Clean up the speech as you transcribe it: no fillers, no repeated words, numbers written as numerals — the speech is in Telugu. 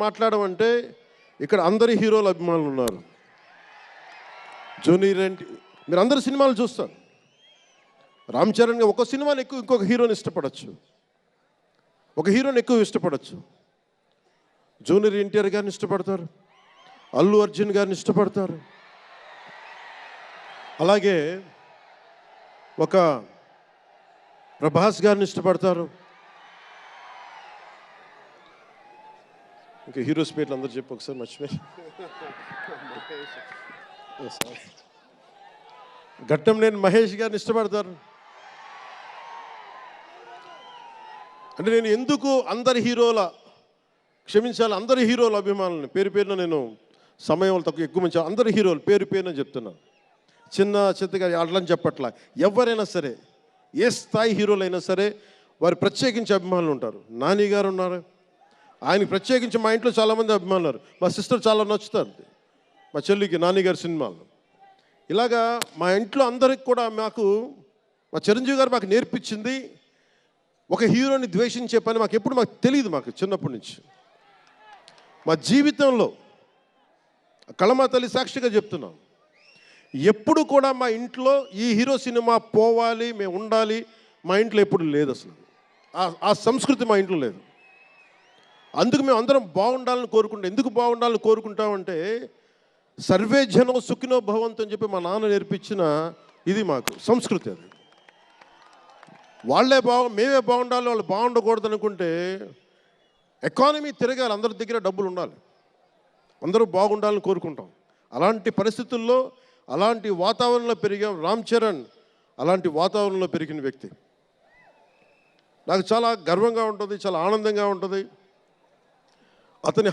మాట్లాడమంటే ఇక్కడ అందరి హీరోల అభిమానులు ఉన్నారు. జూనియర్ ఎన్టీ మీరు అందరు సినిమాలు చూస్తారు. రామ్ చరణ్ ఒక సినిమాని ఎక్కువ ఇంకొక హీరోని ఇష్టపడచ్చు, ఒక హీరోని ఎక్కువ ఇష్టపడచ్చు. జూనియర్ ఎన్టీఆర్ గారిని ఇష్టపడతారు, అల్లు అర్జున్ గారిని ఇష్టపడతారు. అలాగే ఒక ప్రభాస్ గారిని ఇష్టపడతారు. ఇంకా హీరోస్ పేర్లు అందరూ చెప్పి ఒకసారి మర్చిపోయి. ఘట్టంనేని మహేష్ గారిని ఇష్టపడతారు. అంటే నేను ఎందుకు అందరి హీరోల క్షమించాలి అందరి హీరోల అభిమానులని పేరు పేరున నేను సమయం తక్కువ ఎక్కువ మంచి అందరి హీరోలు పేరు పేరున చెప్తున్నాను. చిన్న చిత్తగా అట్లని చెప్పట్లా. ఎవరైనా సరే ఏ స్థాయి హీరోలైనా సరే వారు ప్రత్యేకించి అభిమానులు ఉంటారు. నాని గారు ఉన్నారు, ఆయనకి ప్రత్యేకించి మా ఇంట్లో చాలామంది అభిమానులు ఉన్నారు. మా సిస్టర్ చాలా నచ్చుతారు మా చెల్లికి నాని గారి సినిమాలు. ఇలాగా మా ఇంట్లో అందరికి కూడా మాకు మా చిరంజీవి గారు మాకు నేర్పించింది ఒక హీరోని ద్వేషించే పని మాకు ఎప్పుడు మాకు తెలియదు. మాకు చిన్నప్పటి నుంచి మా జీవితంలో కళమా తల్లి సాక్షిగా చెప్తున్నాం, ఎప్పుడు కూడా మా ఇంట్లో ఈ హీరో సినిమా పోవాలి మేము ఉండాలి మా ఇంట్లో ఎప్పుడు లేదు. అసలు ఆ సంస్కృతి మా ఇంట్లో లేదు. అందుకు మేము అందరం బాగుండాలని కోరుకుంటాం. ఎందుకు బాగుండాలని కోరుకుంటామంటే సర్వే జనం సుఖినో భవంతు అని చెప్పి మా నాన్న నేర్పించిన ఇది మాకు సంస్కృతి. అది వాళ్ళే మేమే బాగుండాలి వాళ్ళు బాగుండకూడదు అనుకుంటే ఎకానమీ తిరగాలి, అందరి దగ్గర డబ్బులు ఉండాలి, అందరూ బాగుండాలని కోరుకుంటాం. అలాంటి పరిస్థితుల్లో అలాంటి వాతావరణంలో పెరిగాం. రామ్ చరణ్ అలాంటి వాతావరణంలో పెరిగిన వ్యక్తి. నాకు చాలా గర్వంగా ఉంటుంది, చాలా ఆనందంగా ఉంటుంది. అతని